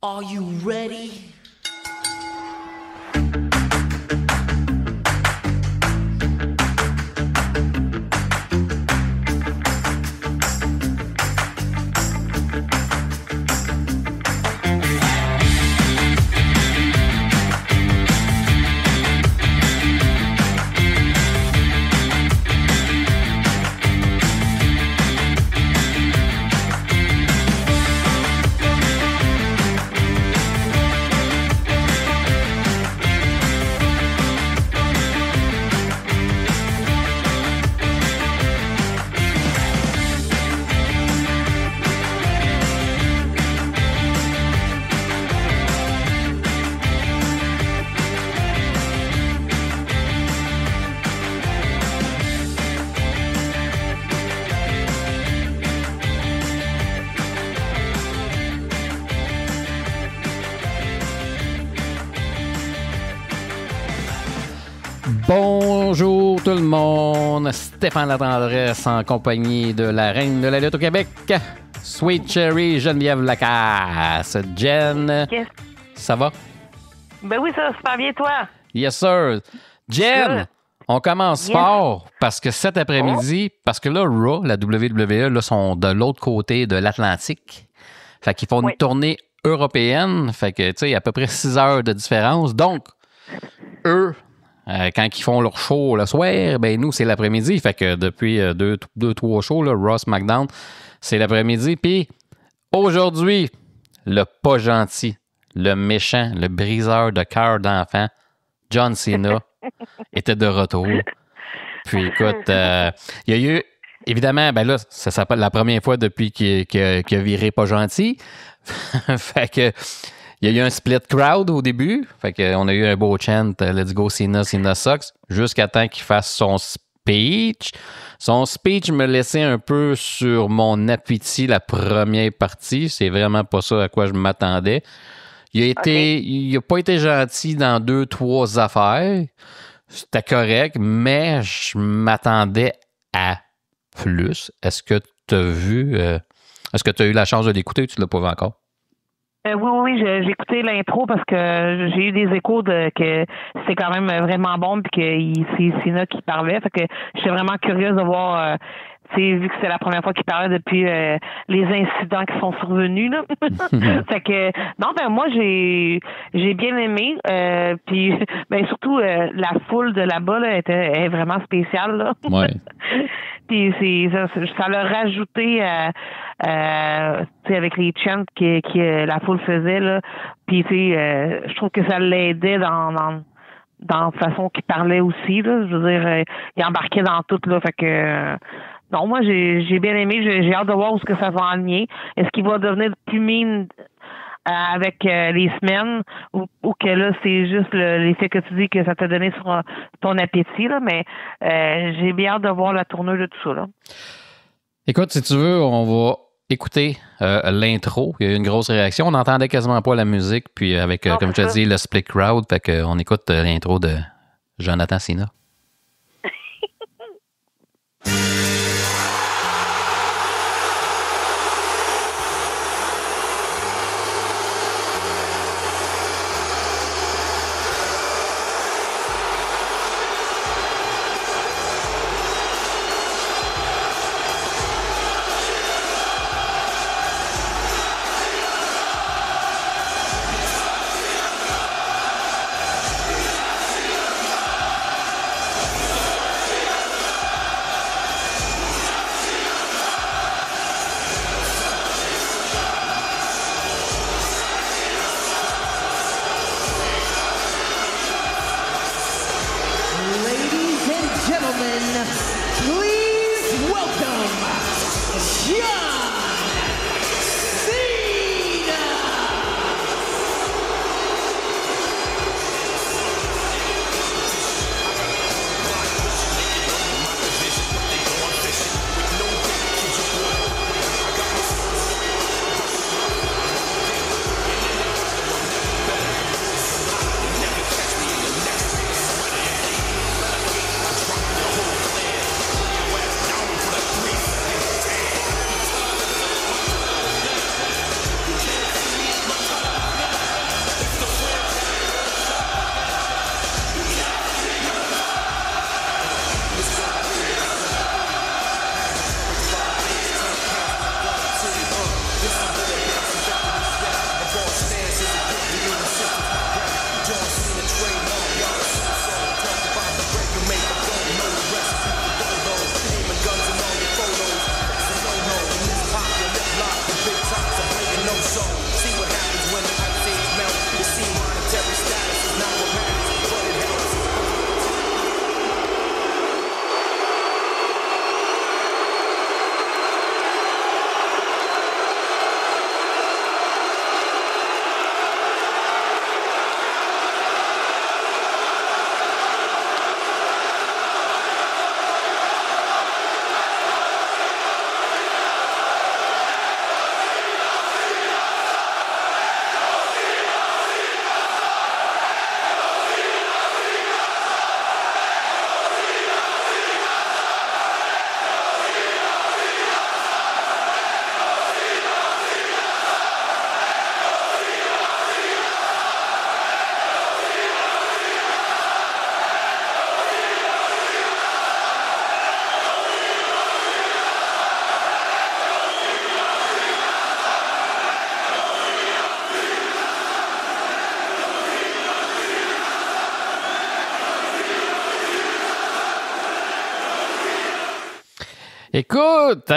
Are you ready? Bonjour tout le monde, Stéphane Latendresse en compagnie de la reine de la lutte au Québec, Sweet Cherry Geneviève Lacasse. Jen, Yes. Ça va? Ben oui, ça va super bien, toi. Yes sir. Jen, Good. on commence Yes. fort parce que cet après-midi, parce que là, Raw, la WWE, là, sont de l'autre côté de l'Atlantique. Fait qu'ils font une Oui. tournée européenne. Fait que, tu sais, il y a à peu près 6 heures de différence. Donc, eux, quand ils font leur show le soir, ben nous, c'est l'après-midi. Fait que depuis deux, trois shows, là, Raw, SmackDown, c'est l'après-midi. Puis aujourd'hui, le pas gentil, le méchant, le briseur de cœur d'enfant, John Cena, était de retour. Puis écoute, il y a eu, évidemment, ben là, ça s'appelle la première fois depuis qu'il a viré pas gentil. Fait que il y a eu un split crowd au début. Fait qu'on a eu un beau chant Let's go Cena, Cena sucks, jusqu'à temps qu'il fasse son speech. Son speech me laissait un peu sur mon appétit la première partie. C'est vraiment pas ça à quoi je m'attendais. Il a pas été gentil dans 2-3 affaires. C'était correct, mais je m'attendais à plus. Est-ce que tu as vu... est-ce que tu as eu la chance de l'écouter ou tu ne l'as pas vu encore? Oui, j'ai écouté l'intro parce que j'ai eu des échos que c'est quand même vraiment bon puis que c'est Cena qui parlait. Fait que j'étais vraiment curieuse de voir, vu que c'est la première fois qu'il parlait depuis les incidents qui sont survenus. Là. Fait que non, ben moi j'ai bien aimé. Puis ben surtout la foule de là-bas là, est vraiment spéciale. Là. Ouais. Puis ça l'a rajouté avec les chants que la foule faisait là. Puis je trouve que ça l'aidait dans la façon qu'il parlait aussi là. Je veux dire, il embarquait dans tout là. Fait que non, moi j'ai bien aimé. J'ai hâte de voir où est-ce que ça va enligner. Est-ce qu'il va devenir plus mine avec les semaines ou que là c'est juste l'effet que tu dis que ça t'a donné sur ton appétit là, mais j'ai bien hâte de voir la tournure de tout ça là. Écoute, si tu veux, on va écouter l'intro. Il y a eu une grosse réaction. On n'entendait quasiment pas la musique, puis avec, Non, comme je te c'est dis, le split crowd, fait qu'on écoute l'intro de Jonathan Cena. Écoute,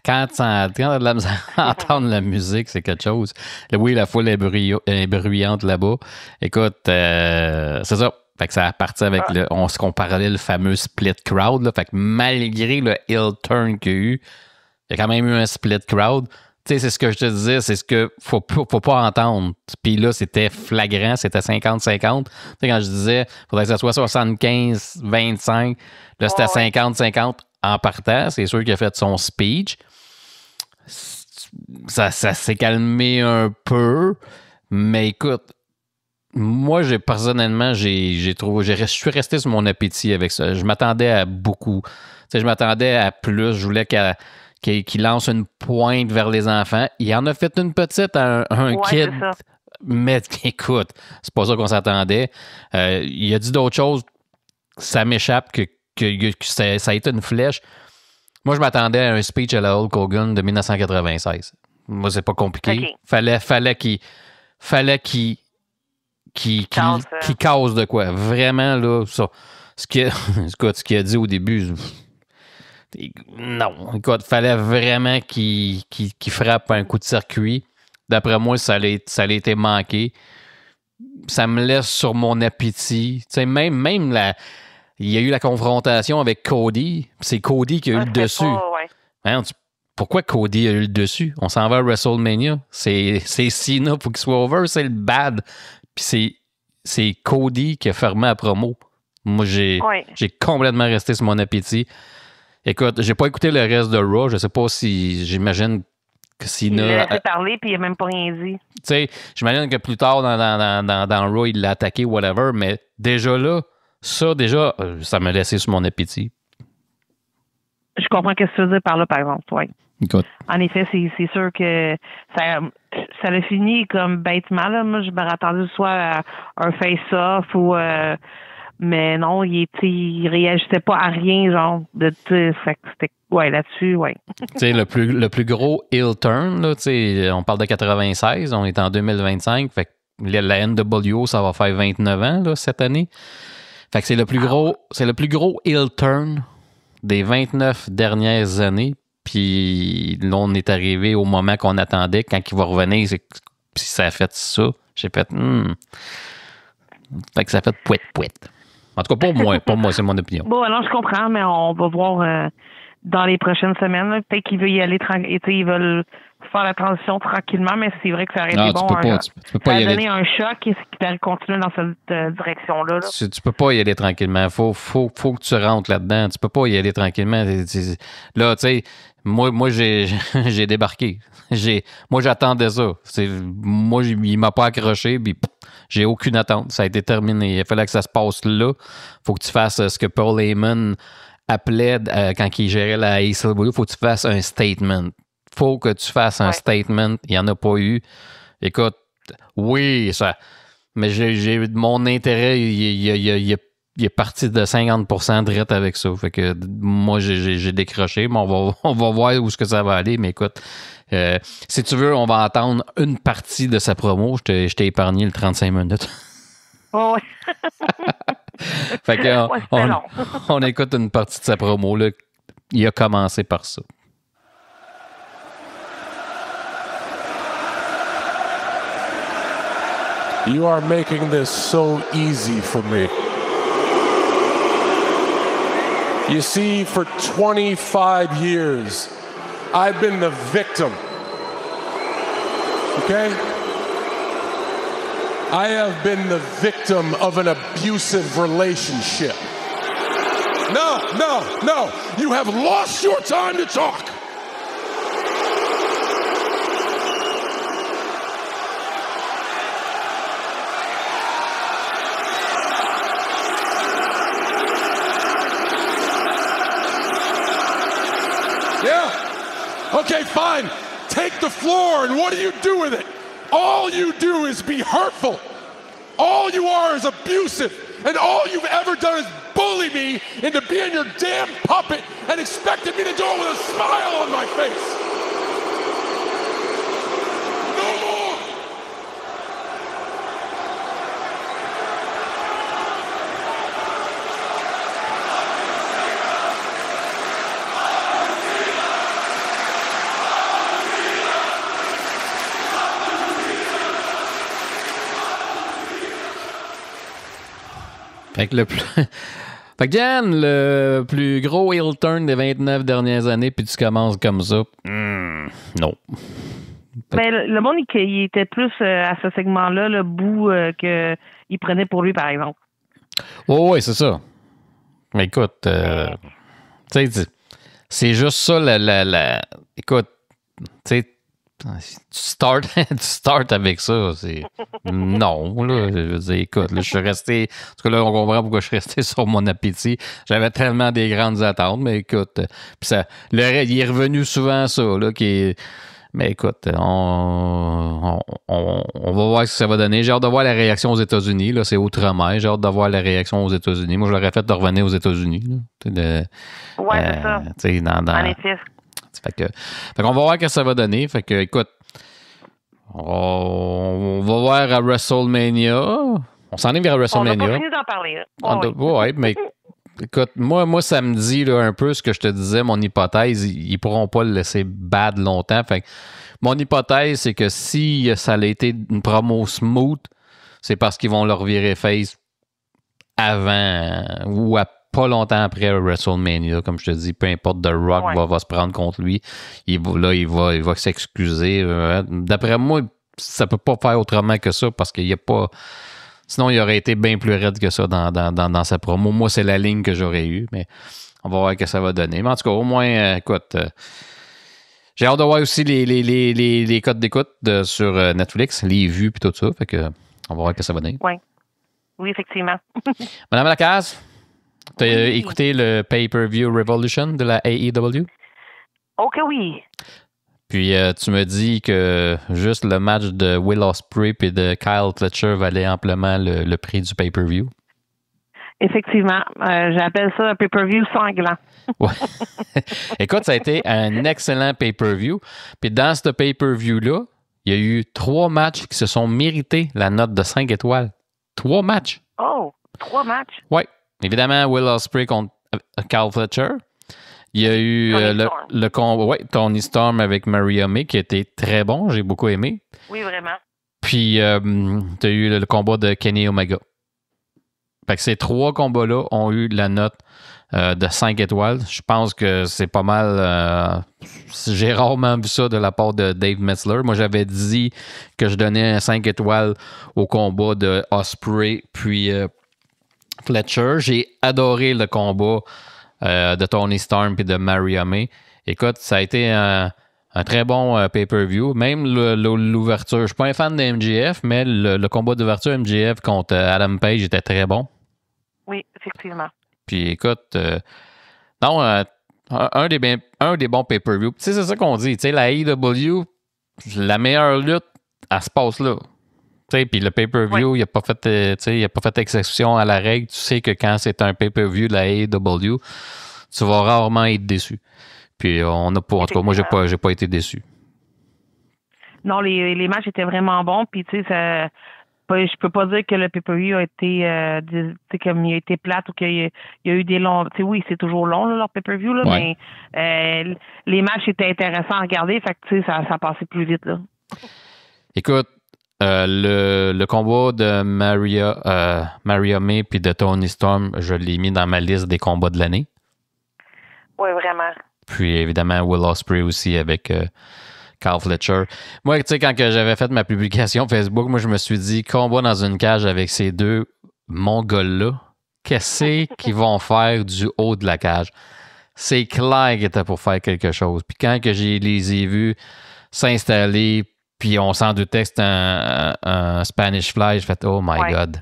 quand tu as de la misère à entendre la musique, c'est quelque chose. Oui, la foule est bruyante là-bas. Écoute, c'est ça. Fait que ça a parti avec ce qu'on parlait, le fameux split crowd. Là. Fait que malgré le heel turn qu'il y a eu, il y a quand même eu un split crowd. Tu sais, c'est ce que je te disais, c'est ce que faut pas entendre. Puis là, c'était flagrant, c'était 50-50. Tu sais, quand je disais, il faudrait que ça soit 75-25, là, c'était 50-50 en partant. C'est sûr qu'il a fait son speech. Ça s'est calmé un peu, mais écoute, moi, personnellement, je suis resté sur mon appétit avec ça. Je m'attendais à beaucoup. Tu sais, je m'attendais à plus. Je voulais qu'il lance une pointe vers les enfants. Il en a fait une petite à un kid. Mais écoute, c'est pas ça qu'on s'attendait. Il a dit d'autres choses. Ça m'échappe que ça a été une flèche. Moi, je m'attendais à un speech à la Hulk Hogan de 1996. Moi, c'est pas compliqué. Okay. Fallait qu'il cause de quoi. Vraiment, là, ça. Ce qu'il a dit au début, non. Écoute, fallait vraiment qu'il frappe un coup de circuit. D'après moi, ça a été manqué. Ça me laisse sur mon appétit. Tu sais, même il y a eu la confrontation avec Cody. C'est Cody qui a eu le dessus. Hein, pourquoi Cody a eu le dessus? On s'en va à WrestleMania. C'est Cena pour qu'il soit over. C'est le bad. Puis c'est Cody qui a fermé la promo. Moi, j'ai complètement resté sur mon appétit. Écoute, j'ai pas écouté le reste de Raw. Je sais pas si, j'imagine que Cena... Il a laissé parler, puis il a même pas rien dit. Tu sais, j'imagine que plus tard, dans Raw, il l'a attaqué, whatever, mais déjà là, ça m'a laissé sur mon appétit. Je comprends ce que tu veux dire par là, par exemple, oui. Écoute. En effet, c'est sûr que ça a fini comme bêtement. Là. Moi, je me attendais soit à un face-off ou... mais non, il réagissait pas à rien, genre, c'était... Ouais, là-dessus, ouais. Tu sais, le plus gros heel turn, là, tu sais, on parle de 96, on est en 2025, fait que la NWO, ça va faire 29 ans, là, cette année. Fait que c'est le plus gros heel turn des 29 dernières années. Puis là, on est arrivé au moment qu'on attendait. Quand il va revenir, puis ça a fait ça. J'ai fait Fait que ça a fait pouet. En tout cas, pour moi, c'est mon opinion. Bon, alors je comprends, mais on va voir dans les prochaines semaines. Là. Peut-être qu'ils veulent y aller ils veulent faire la transition tranquillement, mais c'est vrai que ça aurait été bon. Tu peux pas y aller. Donner un choc et qui continuer dans cette direction-là. Là. Tu peux pas y aller tranquillement. Faut que tu rentres là-dedans. Tu peux pas y aller tranquillement. Là, tu sais, moi j'ai débarqué. Moi, j'attendais ça. Moi, il m'a pas accroché, puis j'ai aucune attente. Ça a été terminé. Il fallait que ça se passe là. Faut que tu fasses ce que Paul Heyman appelait quand il gérait la AEW. Faut que tu fasses un statement. Faut que tu fasses un statement. Il n'y en a pas eu. Écoute, oui, ça. Mais mon intérêt, il est parti de 50% direct avec ça. Fait que moi, j'ai décroché, mais on va voir où est-ce que ça va aller. Mais écoute, si tu veux, on va entendre une partie de sa promo. Je t'ai épargné le 35 minutes. Oh, ouais. Fait que on écoute une partie de sa promo. Là. Il a commencé par ça. You are making this so easy for me. You see, for 25 years, I've been the victim. Okay? I have been the victim of an abusive relationship. No. You have lost your time to talk. Yeah. Okay, fine. Take the floor, and what do you do with it? All you do is be hurtful. All you are is abusive. And all you've ever done is bully me into being your damn puppet and expected me to do it with a smile on my face. No more. Fait que fait que Jan, le plus gros heel turn des 29 dernières années, puis tu commences comme ça. Non. Mais le monde, il était plus à ce segment-là, le bout qu'il prenait pour lui, par exemple. Oui, c'est ça. Mais écoute, tu sais, c'est juste ça, écoute, tu sais, tu start avec ça. Non, là, je veux dire, écoute, là, je suis resté. En tout cas, là, on comprend pourquoi je suis resté sur mon appétit. J'avais tellement des grandes attentes, mais écoute, puis ça, il est revenu souvent ça, là, mais écoute, on va voir ce que ça va donner. J'ai hâte de voir la réaction aux États-Unis. Là, c'est outre-mer. J'ai hâte de voir la réaction aux États-Unis. Moi, je l'aurais fait de revenir aux États-Unis. Oui, c'est ça. En effet. Fait qu'on va voir ce que ça va donner. Fait que, écoute, on va voir à WrestleMania. On s'en est vers WrestleMania. On n'a pas fini d'en parler. Oui, mais écoute, moi, ça me dit là, un peu ce que je te disais, mon hypothèse. Ils pourront pas le laisser bad longtemps. Fait que, mon hypothèse, c'est que si ça a été une promo smooth, c'est parce qu'ils vont leur virer face avant ou pas longtemps après WrestleMania. Comme je te dis, peu importe, The Rock va se prendre contre lui. Il va s'excuser. D'après moi, ça peut pas faire autrement que ça parce qu'il n'y a pas... Sinon, il aurait été bien plus raide que ça dans sa promo. Moi, c'est la ligne que j'aurais eue, mais on va voir ce que ça va donner. Mais en tout cas, au moins, écoute, j'ai hâte de voir aussi les codes d'écoute sur Netflix, les vues et tout ça. Fait que on va voir ce que ça va donner. Oui, effectivement. Madame Lacasse, tu as écouté le Pay-Per-View Revolution de la AEW? OK, oui. Puis tu me dis que juste le match de Will Ospreay et de Kyle Fletcher valait amplement le prix du pay-per-view. Effectivement. J'appelle ça un pay-per-view sanglant. Ouais. Écoute, ça a été un excellent pay-per-view. Puis dans ce pay-per-view-là, il y a eu 3 matchs qui se sont mérités la note de 5 étoiles. 3 matchs. Oh, 3 matchs? Oui. Évidemment, Will Ospreay contre Kyle Fletcher. Il y a eu le combat, Tony Storm avec Maria May qui était très bon, j'ai beaucoup aimé. Oui, vraiment. Puis, tu as eu le combat de Kenny Omega. Fait que ces 3 combats-là ont eu la note de 5 étoiles. Je pense que c'est pas mal. J'ai rarement vu ça de la part de Dave Metzler. Moi, j'avais dit que je donnais 5 étoiles au combat de Ospreay puis Fletcher. J'ai adoré le combat de Tony Storm et de Maria May. Écoute, ça a été un très bon pay-per-view. Même l'ouverture, je ne suis pas un fan de MJF, mais le combat d'ouverture MJF contre Adam Page était très bon. Oui, effectivement. Puis écoute, un des bons pay-per-view. Tu sais, c'est ça qu'on dit. Tu sais, la AEW, la meilleure lutte, elle se passe là. Puis le pay-per-view, il n'a pas fait exception à la règle. Tu sais que quand c'est un pay-per-view de la AEW, tu vas rarement être déçu. Puis en tout cas, moi, j'ai pas été déçu. Non, les matchs étaient vraiment bons. Puis tu sais, je peux pas dire que le pay-per-view a été comme il a été plate ou qu'il y a eu des longs. Tu sais, oui, c'est toujours long là, leur pay-per-view là, mais les matchs étaient intéressants à regarder. Fait que tu sais, ça passait plus vite là. Écoute. Le combat de Maria May puis de Tony Storm, je l'ai mis dans ma liste des combats de l'année. Oui, vraiment. Puis évidemment, Will Ospreay aussi avec Kyle Fletcher. Moi, tu sais, quand j'avais fait ma publication Facebook, moi, je me suis dit, combat dans une cage avec ces 2 Mongols-là, qu'est-ce qu'ils vont faire du haut de la cage? C'est clair qu'ils étaient pour faire quelque chose. Puis quand que les ai vus s'installer, puis on s'en doutait que c'était un Spanish Fly. J'ai fait « Oh my God ».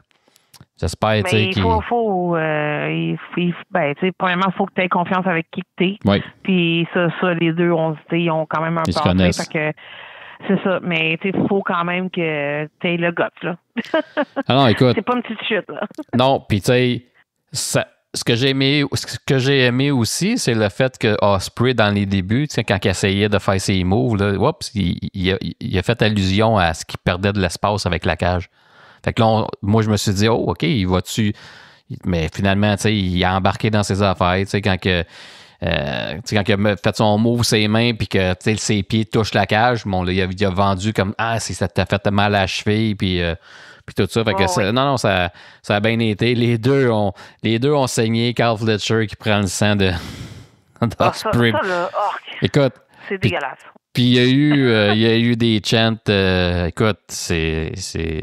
J'espère, tu sais, premièrement, il faut que tu aies confiance avec qui tu es. Oui. Puis ça, les deux, ils ont quand même un passé. Fait que c'est ça. Mais il faut quand même que tu aies le guts, là. Ah non, écoute. C'est pas une petite chute, là. Non, puis tu sais, ce que j'ai aimé aussi, c'est le fait que Ospreay, dans les débuts, quand il essayait de faire ses moves, là, il a fait allusion à ce qu'il perdait de l'espace avec la cage. Fait que là, moi, je me suis dit, OK, il va-tu... Mais finalement, tu sais, il a embarqué dans ses affaires. Tu sais, quand quand il a fait son move ses mains puis que ses pieds touchent la cage, bon, là, il a vendu comme ça t'a fait mal à la cheville puis tout ça. Fait que non, ça a bien été. Les deux ont saigné. Carl Fletcher qui prend le sang de Ospreay. Écoute, c'est dégueulasse. Puis il y a eu des chants. Écoute, c'était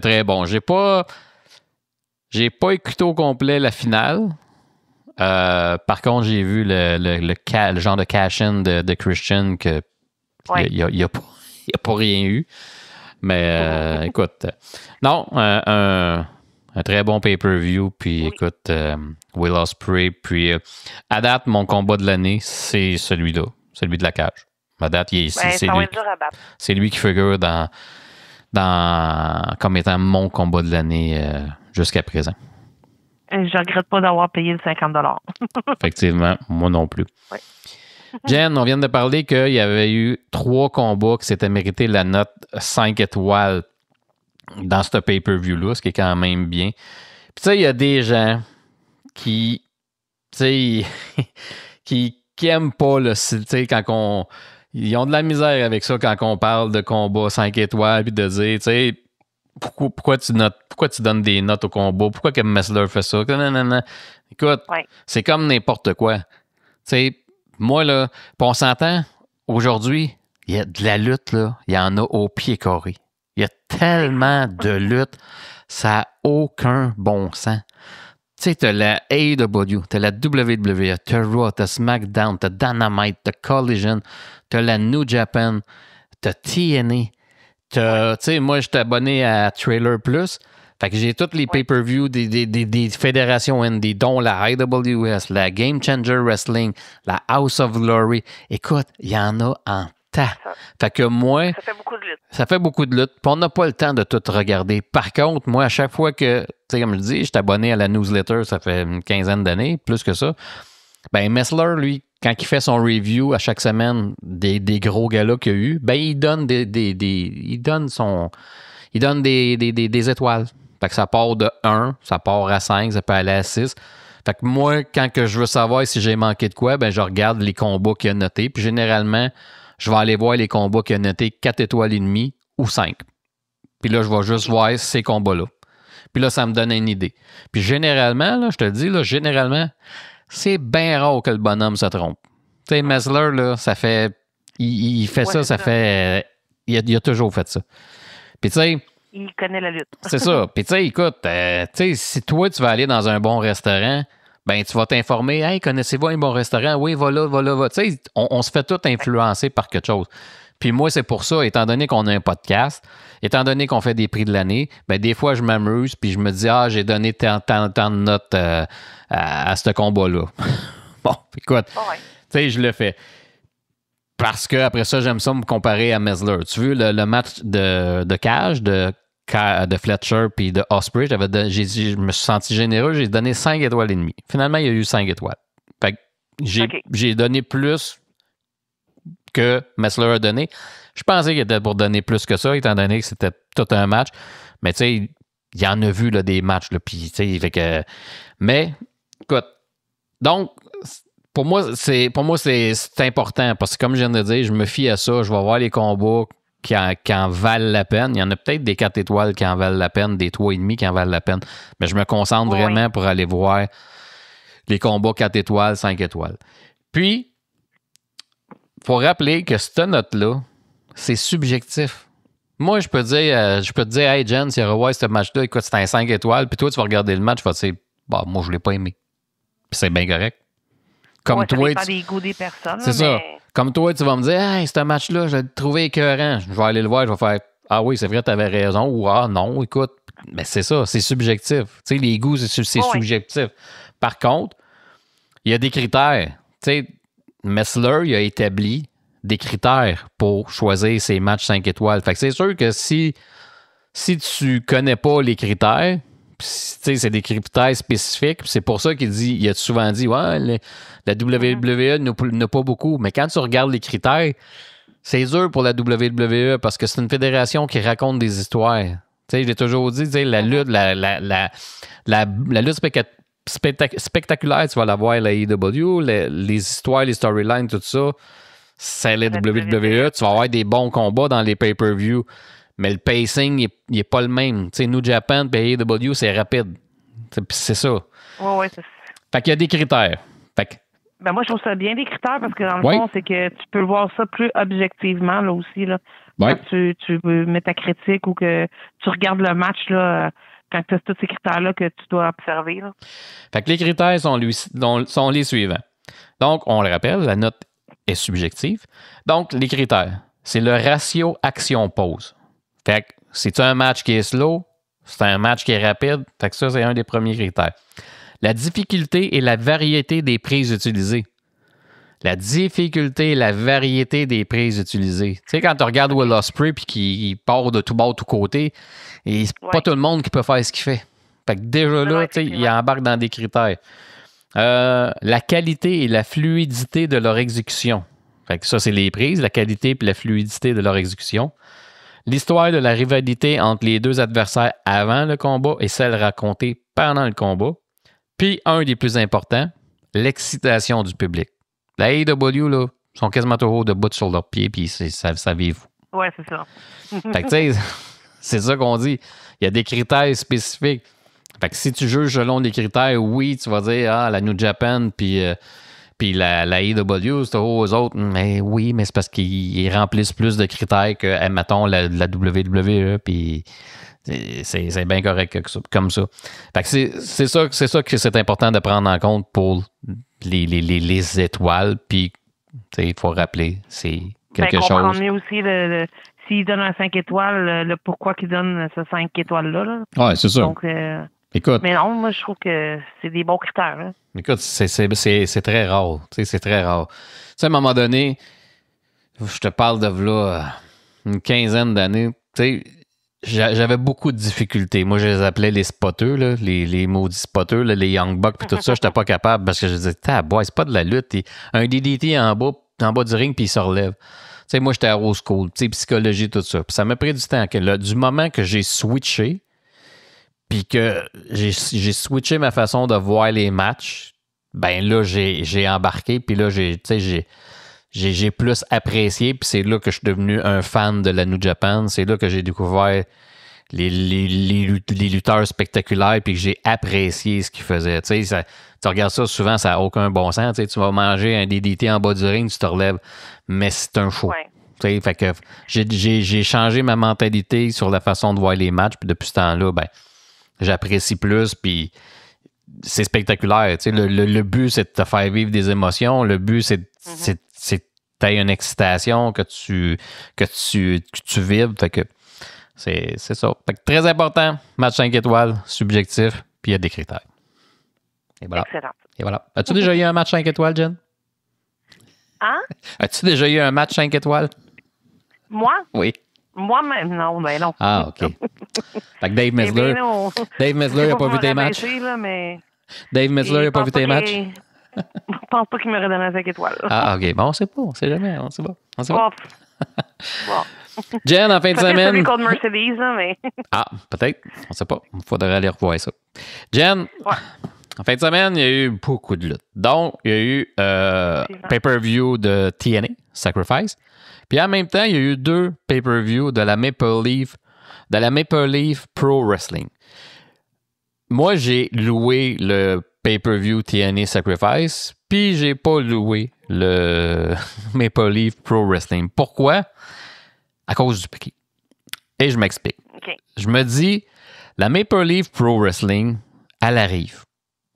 très bon. J'ai pas écouté au complet la finale. Par contre, j'ai vu le genre de cash-in de Christian que il n'y a pas rien eu. Mais écoute, non, un très bon pay-per-view. Puis écoute, Will Ospreay. Puis à date, mon combat de l'année, c'est celui-là, celui de la cage. À date, c'est lui qui figure comme étant mon combat de l'année jusqu'à présent. Je regrette pas d'avoir payé le 50$. Effectivement, moi non plus. Oui. Jen, on vient de parler qu'il y avait eu 3 combats qui s'étaient mérité la note 5 étoiles dans ce pay-per-view-là, ce qui est quand même bien. Puis tu sais, il y a des gens qui aiment pas le style, tu sais, ils ont de la misère avec ça quand on parle de combat 5 étoiles, puis de dire, tu sais, pourquoi tu donnes des notes au combat? Pourquoi que Messler fait ça? Non. Écoute, c'est comme n'importe quoi. Tu sais, moi, là, on s'entend, aujourd'hui, il y a de la lutte, là, il y en a au pied carré. Il y a tellement de lutte, ça n'a aucun bon sens. Tu sais, t'as la AEW, t'as la WWE, t'as Raw, t'as SmackDown, t'as Dynamite, t'as Collision, t'as la New Japan, t'as TNA. Tu sais, moi, je suis abonné à Trailer Plus. Fait que j'ai tous les pay-per-views des fédérations indie, dont la IWS, la Game Changer Wrestling, la House of Glory. Écoute, il y en a en tas. Fait que moi... Ça fait beaucoup de lutte. Ça fait beaucoup de lutte. Puis on n'a pas le temps de tout regarder. Par contre, moi, à chaque fois que... Tu sais, comme je dis, je suis abonné à la newsletter, ça fait une quinzaine d'années, plus que ça. Ben Messler, lui, quand il fait son review à chaque semaine des gros galas qu'il y a eu, ben il donne des étoiles. Fait que ça part de 1, ça part à 5, ça peut aller à 6. Fait que moi, quand que je veux savoir si j'ai manqué de quoi, ben je regarde les combats qu'il a notés. Puis généralement, je vais aller voir les combats qu'il a notés 4 étoiles et demie ou 5. Puis là, je vais juste voir ces combats-là. Puis là, ça me donne une idée. Puis généralement, là, je te le dis, là, généralement, c'est bien rare que le bonhomme se trompe. Tu sais, Messler, là, ça fait... Il fait ça fait... Il a toujours fait ça. Puis tu sais... Il connaît la lutte. C'est ça. Puis tu sais, écoute, si toi, tu vas aller dans un bon restaurant, ben tu vas t'informer, « Hey, connaissez-vous un bon restaurant? Oui, voilà. » Tu sais, on se fait tout influencer par quelque chose. Puis moi, c'est pour ça, étant donné qu'on a un podcast, étant donné qu'on fait des prix de l'année, ben des fois, je m'amuse, puis je me dis, j'ai donné tant de notes à ce combat-là. Bon, écoute, tu sais, je le fais. Parce que après ça, j'aime ça me comparer à Messler. Tu vois, le match de cage de Fletcher puis de Ospreay, je me suis senti généreux, j'ai donné 5 étoiles et demie. Finalement, il y a eu 5 étoiles. Fait que j'ai donné plus que Messler a donné. Je pensais qu'il était pour donner plus que ça, étant donné que c'était tout un match. Mais tu sais, il y en a vu là, des matchs. Là, puis, fait que, mais, écoute, donc, pour moi, c'est important parce que, comme je viens de dire, je me fie à ça. Je vais voir les combats qui en valent la peine. Il y en a peut-être des 4 étoiles qui en valent la peine, des 3,5 qui en valent la peine. Mais je me concentre vraiment pour aller voir les combats 4 étoiles, 5 étoiles. Puis, il faut rappeler que cette note-là, c'est subjectif. Moi, je peux te dire, hey, Jen, si tu revois ce match-là, écoute, c'est un 5 étoiles, puis toi, tu vas regarder le match, tu vas te dire, moi, je ne l'ai pas aimé. Puis c'est bien correct. Comme toi, ça dépend des goûts des personnes. C'est ça. Comme toi, tu vas me dire, hey, ce match-là, je l'ai trouvé écœurant. Je vais aller le voir, je vais faire, ah oui, c'est vrai, tu avais raison, ou ah non, écoute. Mais c'est ça, c'est subjectif. Tu sais, les goûts, c'est subjectif. Par contre, il y a des critères. Tu sais, Messler, il a établi des critères pour choisir ses matchs 5 étoiles. Fait que c'est sûr que si tu connais pas les critères, c'est des critères spécifiques, c'est pour ça il a souvent dit, ouais, la WWE n'a pas beaucoup. Mais quand tu regardes les critères, c'est dur pour la WWE parce que c'est une fédération qui raconte des histoires. Tu sais, je l'ai toujours dit, la lutte, la lutte spectaculaire, tu vas l'avoir à la AEW, les histoires, les storylines, tout ça, c'est la WWE. Tu vas avoir des bons combats dans les pay-per-view, mais le pacing, il n'est pas le même. Tu sais, New Japan et AEW, c'est rapide. C'est ça. Ouais, c'est ça. Fait qu'il y a des critères. Fait que, ben moi, je trouve ça bien des critères parce que dans le fond, c'est que tu peux voir ça plus objectivement là aussi. Là, quand tu mets ta critique ou que tu regardes le match là, quand tu as tous ces critères-là que tu dois observer. Là. Fait que les critères sont les suivants. Donc, on le rappelle, la note est subjective. Donc, les critères, c'est le ratio action-pause. Fait que c'est un match qui est slow, c'est un match qui est rapide. Fait que ça, c'est un des premiers critères. La difficulté et la variété des prises utilisées. La difficulté et la variété des prises utilisées. Tu sais, quand tu regardes Will Ospreay puis qu'il part de tout bord, tout côté, et c'est pas tout le monde qui peut faire ce qu'il fait. Fait que déjà là, tu sais, il embarque dans des critères. La qualité et la fluidité de leur exécution. Fait que ça, c'est les prises, la qualité et la fluidité de leur exécution. L'histoire de la rivalité entre les deux adversaires avant le combat et celle racontée pendant le combat. Puis, un des plus importants, l'excitation du public. La AEW, là, sont quasiment toujours debout sur leurs pieds, puis ça vive. Ouais, c'est ça. Fait que, tu sais, c'est ça qu'on dit. Il y a des critères spécifiques. Fait que si tu juges selon les critères, oui, tu vas dire, la New Japan, puis la AEW, c'est aux autres. Mais oui, mais c'est parce qu'ils remplissent plus de critères que, mettons, la WWE, puis c'est bien correct comme ça. Fait que c'est ça que c'est important de prendre en compte pour les étoiles, puis il faut rappeler, c'est quelque chose. Comprendre mieux aussi s'il donne un 5 étoiles, le pourquoi qu'il donne ce 5 étoiles-là. Là. Ouais, c'est ça. Donc, écoute, mais non, moi, je trouve que c'est des bons critères. Hein. Écoute, c'est très rare. C'est très rare. Tu sais, à un moment donné, je te parle de là une quinzaine d'années, tu sais, j'avais beaucoup de difficultés. Moi, je les appelais les spotteurs, là, les maudits spotteurs, là, les Young Bucks, puis tout ça, j'étais pas capable parce que je disais, c'est pas de la lutte. Un DDT en bas du ring, puis il se relève. Tu sais, moi, j'étais à Rose School, tu sais, psychologie, tout ça. Puis ça m'a pris du temps. Du moment que j'ai switché, puis que j'ai switché ma façon de voir les matchs, ben là, j'ai embarqué, puis là, j'ai plus apprécié, puis c'est là que je suis devenu un fan de la New Japan. C'est là que j'ai découvert les lutteurs spectaculaires, puis que j'ai apprécié ce qu'ils faisaient. Tu regardes ça, souvent, ça n'a aucun bon sens. Tu vas manger un DDT en bas du ring, tu te relèves, mais c'est un show. Ouais. Fait que j'ai changé ma mentalité sur la façon de voir les matchs, puis depuis ce temps-là, ben j'apprécie plus, puis c'est spectaculaire. Le but, c'est de te faire vivre des émotions. Le but, c'est que tu aies une excitation, que tu vibres. Fait que c'est ça. Fait que très important, match 5 étoiles, subjectif, puis il y a des critères. Et voilà. Excellent. Et voilà. As-tu déjà eu un match 5 étoiles, Jen? Hein? As-tu déjà eu un match 5 étoiles? Moi? Oui. Moi-même, non, ben non. Ah, OK. Fait que Dave Mesler n'a pas vu tes matchs. Dave Mesler n'a pas vu tes matchs. Je pense pas qu'il m'aurait donné 5 étoiles. Ah, OK. Bon, on sait pas. On sait jamais. On sait pas. Bon. Jen, en fin de semaine. Celui contre Mercedes, là, mais. Ah, peut-être. On sait pas. Il faudrait aller revoir ça. Jen, en fin de semaine, il y a eu beaucoup de luttes. Donc, il y a eu pay-per-view de TNA, Sacrifice. Puis en même temps, il y a eu 2 pay-per-view de la Maple Leaf Pro Wrestling. Moi, j'ai loué le pay-per-view TNA Sacrifice, puis j'ai pas loué le Maple Leaf Pro Wrestling. Pourquoi? À cause du prix. Et je m'explique. Okay. Je me dis, la Maple Leaf Pro Wrestling, elle arrive.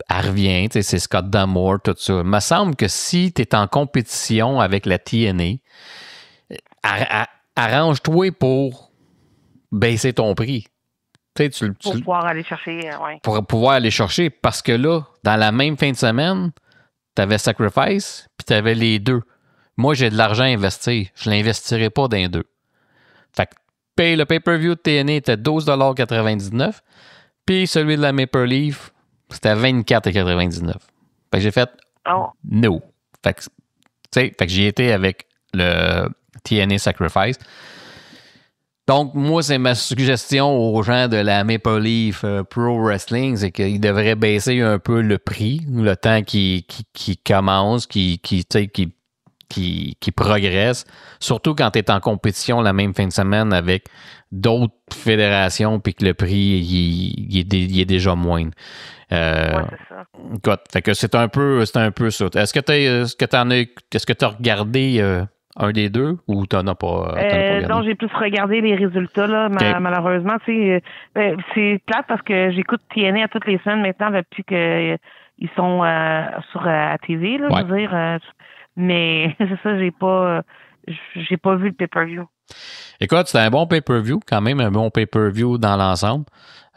Elle revient, c'est Scott D'Amore, tout ça. Il me semble que si tu es en compétition avec la TNA, arrange-toi pour baisser ton prix. Pour pouvoir aller chercher, Pour pouvoir aller chercher, parce que là, dans la même fin de semaine, tu avais Sacrifice, puis tu avais les 2. Moi, j'ai de l'argent à investir. Je ne l'investirai pas dans les 2. Fait que le pay-per-view de TNA était 12,99 $, puis celui de la Maple Leaf, c'était 24,99 $. Fait que j'ai fait no. Fait que j'y étais avec le TNA Sacrifice. Donc, moi, c'est ma suggestion aux gens de la Maple Leaf Pro Wrestling, c'est qu'ils devraient baisser un peu le prix, le temps qui commence, qui progresse, surtout quand tu es en compétition la même fin de semaine avec d'autres fédérations puis que le prix il est déjà moindre. Ouais, c'est ça. Écoute, fait que c'est un peu ça. Est-ce que tu as regardé un des deux ou t'en as pas regardé? Non, j'ai plus regardé les résultats, là, malheureusement. C'est plate parce que j'écoute TNA à toutes les semaines maintenant depuis qu'ils sont sur la TV, là, je veux dire. Mais c'est ça, j'ai pas vu le pay-per-view. Écoute, c'était un bon pay-per-view, quand même, un bon pay-per-view dans l'ensemble.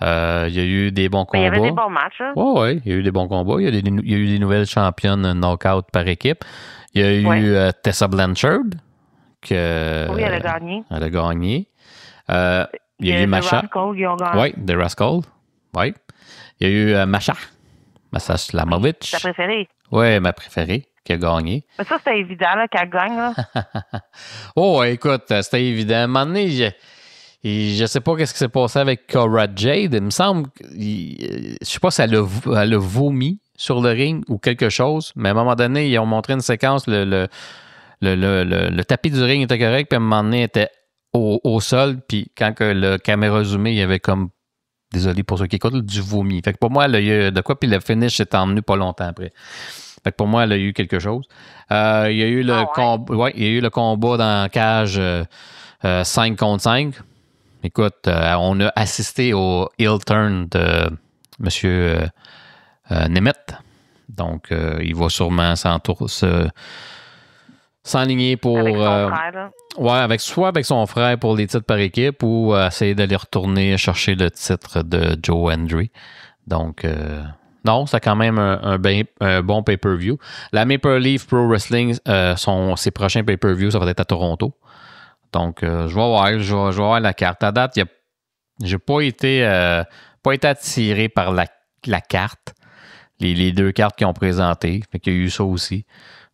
Il y a eu des bons combats. Il y avait des bons matchs. Hein? Oui, il y a eu des bons combats. Il y a eu des nouvelles championnes knockout par équipe. Il y a eu Tessa Blanchard. Oui, elle a gagné. Elle a gagné. Il y a eu Masha. Oui, The Rascal. Oui. Il y a eu Masha Slamovich. Ta préférée? Oui, ma préférée, qui a gagné. Mais ça, c'était évident qu'elle gagne. Là. Oh, écoute, c'était évident. À un moment donné, je sais pas qu'est-ce qui s'est passé avec Cora Jade. Il me semble, je sais pas si elle a vomi sur le ring ou quelque chose, mais à un moment donné, ils ont montré une séquence, le tapis du ring était correct, puis à un moment donné, il était au sol, puis quand que le caméra zoomé, il y avait comme, désolé pour ceux qui écoutent, du vomi. Fait que pour moi, il y a eu de quoi, puis le finish s'est emmené pas longtemps après. Fait que pour moi, elle a eu quelque chose. Il y a eu le combat dans la cage 5 contre 5. Écoute, on a assisté au heel turn de M. Nemeth. Donc, il va sûrement s'enligner pour... Avec son frère, là. Soit avec son frère pour les titres par équipe ou essayer d'aller retourner chercher le titre de Joe Hendry. Donc... non, c'est quand même un bon pay-per-view. La Maple Leaf Pro Wrestling, ses prochains pay-per-view, ça va être à Toronto. Donc, je vais voir la carte. À date, j'ai pas été attiré par la carte. Les deux cartes qu'ils ont présentées. Fait qu'il y a eu ça aussi.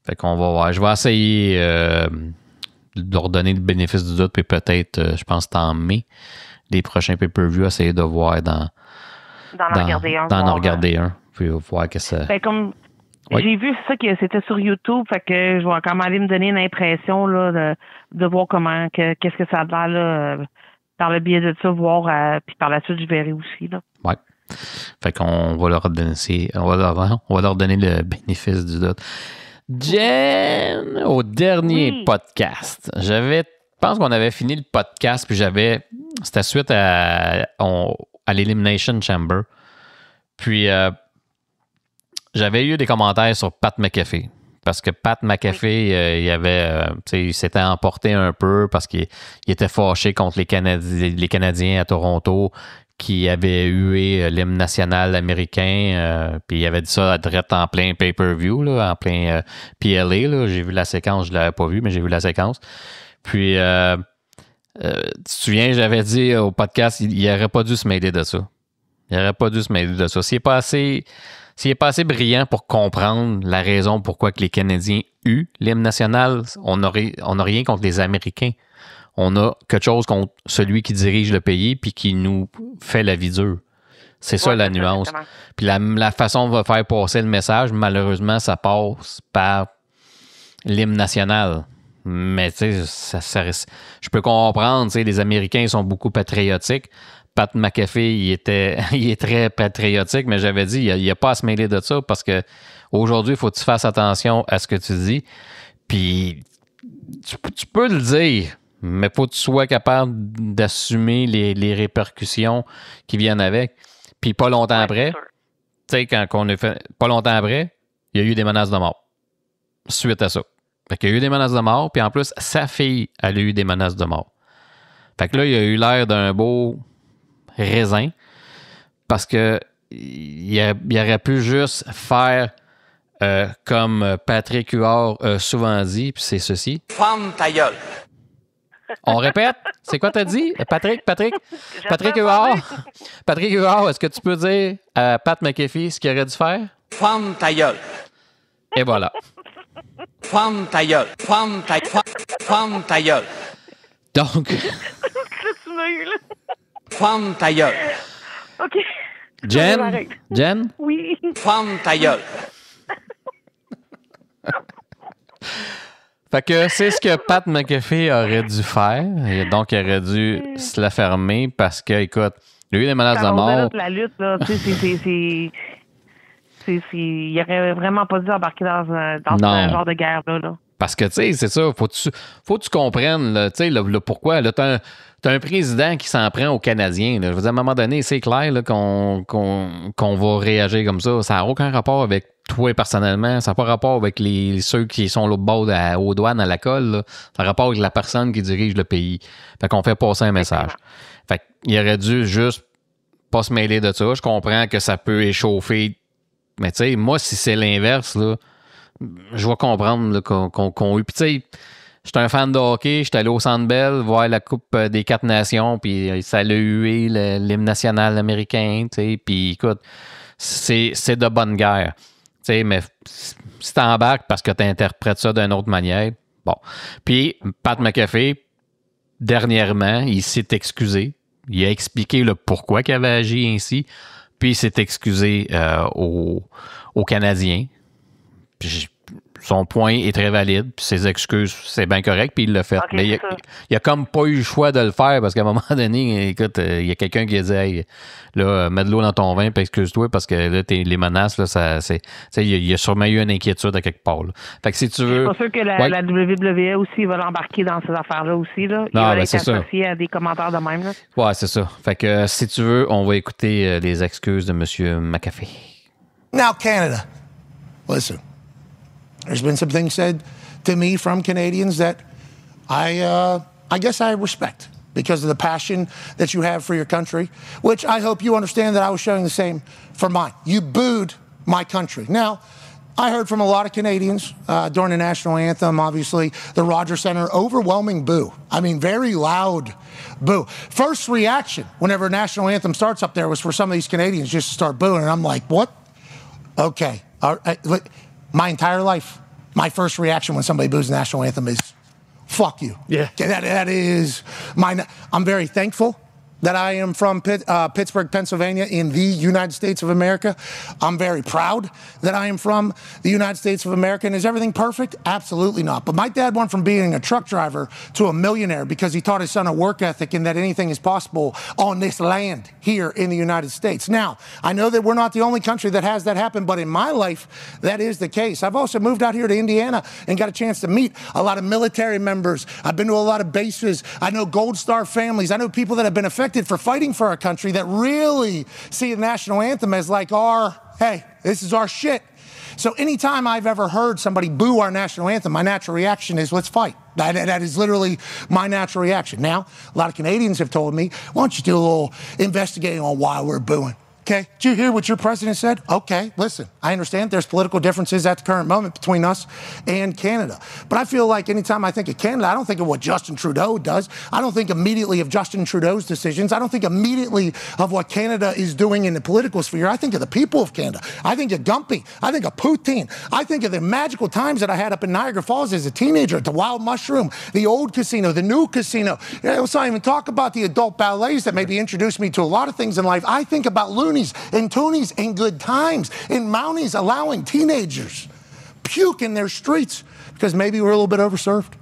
Fait qu'on va voir. Je vais essayer de leur donner le bénéfice du doute, puis peut-être, je pense, en mai, les prochains pay-per-view, essayer de voir d'en regarder un. Puis voir que ça... J'ai vu ça que c'était sur YouTube, fait que je vais quand même aller me donner une impression là, de voir qu'est-ce que ça a l'air là, par le biais de ça, voir, puis par la suite, je verrai aussi. Là. Ouais. Fait qu'on va leur donner le bénéfice du doute. Jen, au dernier podcast, je pense qu'on avait fini le podcast, puis c'était suite à l'Elimination Chamber. Puis, j'avais eu des commentaires sur Pat McAfee. Parce que Pat McAfee, il s'était emporté un peu parce qu'il était fâché contre les Canadiens à Toronto qui avaient hué l'hymne national américain. Puis il avait dit ça direct en plein pay-per-view, là, en plein PLA. Là. J'ai vu la séquence, je ne l'avais pas vu, mais j'ai vu la séquence. Puis, tu te souviens, j'avais dit au podcast, il n'aurait pas dû se mêler de ça. Il n'aurait pas dû se mêler de ça. S'il n'est pas assez brillant pour comprendre la raison pourquoi que les Canadiens huent l'hymne national, on n'a rien contre les Américains. On a quelque chose contre celui qui dirige le pays puis qui nous fait la vie dure. C'est ça la nuance. Puis la façon de faire passer le message, malheureusement, ça passe par l'hymne national. Mais tu sais, je peux comprendre, tu sais, les Américains sont beaucoup patriotiques. Pat McAfee, il est très patriotique, mais j'avais dit, il n'y a pas à se mêler de ça parce que aujourd'hui, il faut que tu fasses attention à ce que tu dis. Puis, tu peux le dire, mais il faut que tu sois capable d'assumer les répercussions qui viennent avec. Puis, pas longtemps après, tu sais, pas longtemps après, il y a eu des menaces de mort suite à ça. Fait qu'il y a eu des menaces de mort, puis en plus, sa fille, elle a eu des menaces de mort. Fait que là, il a eu l'air d'un beau raisin parce que il aurait pu juste faire comme Patrick Huard a souvent dit, puis c'est ceci. Ferme ta gueule. On répète? C'est quoi t'as dit? Patrick Huard? Patrick Huard, est-ce que tu peux dire à Pat McAfee ce qu'il aurait dû faire? Ferme ta gueule. Et voilà. Ferme ta gueule. Ferme ta gueule. Donc... Tu m'a eu, là. Ferme ta gueule. OK. Jen? Oui. Ferme ta gueule. Fait que c'est ce que Pat McAfee aurait dû faire. Et donc, il aurait dû se la fermer parce que, écoute, il a eu des menaces de mort. La lutte, là, tu sais, il aurait vraiment pas dû embarquer dans ce genre de guerre-là. Parce que, tu sais, c'est ça, faut que tu comprennes, tu sais, le pourquoi. Là, t'as un président qui s'en prend aux Canadiens. Là. Je veux dire, à un moment donné, c'est clair là, qu'on va réagir comme ça. Ça n'a aucun rapport avec toi personnellement. Ça n'a pas rapport avec ceux qui sont l'autre bord aux douanes, à la colle. Là. Ça a rapport avec la personne qui dirige le pays. Fait qu'on fait passer un message. Fait qu'il aurait dû juste pas se mêler de ça. Je comprends que ça peut échauffer. Mais tu sais, moi, si c'est l'inverse, là, je vais comprendre là, qu'on eu. Puis tu sais, j'étais un fan de hockey, j'étais allé au Centre Bell voir la Coupe des 4 Nations, puis ça l'a hué l'hymne national américain, tu sais. Puis écoute, c'est de bonne guerre. Tu sais, mais si t'embarques parce que t'interprètes ça d'une autre manière, bon. Puis Pat McAfee, dernièrement, il s'est excusé. Il a expliqué le pourquoi il avait agi ainsi, puis il s'est excusé aux Canadiens. Puis son point est très valide, puis ses excuses, c'est bien correct, puis il l'a fait. Okay, mais il a comme pas eu le choix de le faire, parce qu'à un moment donné, écoute, il y a quelqu'un qui a dit « Hey, là, mets de l'eau dans ton vin, puis excuse-toi, parce que là, les menaces, là, il y a sûrement eu une inquiétude à quelque part. Là. » Fait que si tu veux... Je suis pas sûr que la WWE aussi va l'embarquer dans ces affaires-là aussi. Là. Il va être associé à des commentaires de même. Là. Ouais, c'est ça. Fait que si tu veux, on va écouter les excuses de M. McAfee. Now, Canada, listen. There's been some things said to me from Canadians that I guess I respect because of the passion that you have for your country, which I hope you understand that I was showing the same for mine. You booed my country. Now, I heard from a lot of Canadians during the national anthem, obviously, the Rogers Center, overwhelming boo. I mean, very loud boo. First reaction whenever a national anthem starts up there was for some of these Canadians just to start booing, and I'm like, what? Okay. My entire life, my first reaction when somebody boos the national anthem is, fuck you. Yeah. Okay, that is I'm very thankful that I am from Pittsburgh, Pennsylvania, in the United States of America. I'm very proud that I am from the United States of America. And is everything perfect? Absolutely not. But my dad went from being a truck driver to a millionaire because he taught his son a work ethic and that anything is possible on this land here in the United States. Now, I know that we're not the only country that has that happen, but in my life, that is the case. I've also moved out here to Indiana and got a chance to meet a lot of military members. I've been to a lot of bases. I know Gold Star families. I know people that have been affected for fighting for our country that really see the national anthem as like hey, this is our shit. So anytime I've ever heard somebody boo our national anthem, my natural reaction is, let's fight. That is literally my natural reaction. Now, a lot of Canadians have told me, why don't you do a little investigating on why we're booing? Okay, did you hear what your president said? Okay, listen, I understand there's political differences at the current moment between us and Canada. But I feel like anytime I think of Canada, I don't think of what Justin Trudeau does. I don't think immediately of Justin Trudeau's decisions. I don't think immediately of what Canada is doing in the political sphere. I think of the people of Canada. I think of Gumpy. I think of Poutine. I think of the magical times that I had up in Niagara Falls as a teenager at the Wild Mushroom, the old casino, the new casino. Let's not even talk about the adult ballets that maybe introduced me to a lot of things in life. I think about loonies and toonies and good times and Mounties allowing teenagers puke in their streets because maybe we're a little bit overserved.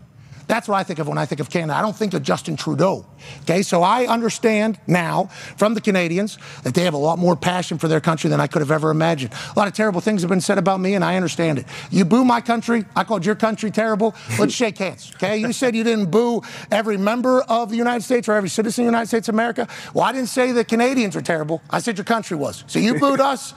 That's what I think of when I think of Canada. I don't think of Justin Trudeau. Okay, so I understand now from the Canadians that they have a lot more passion for their country than I could have ever imagined. A lot of terrible things have been said about me, and I understand it. You boo my country, I called your country terrible. Let's shake hands, okay? You said you didn't boo every member of the United States or every citizen of the United States of America. Well, I didn't say the Canadians are terrible. I said your country was. So you booed us.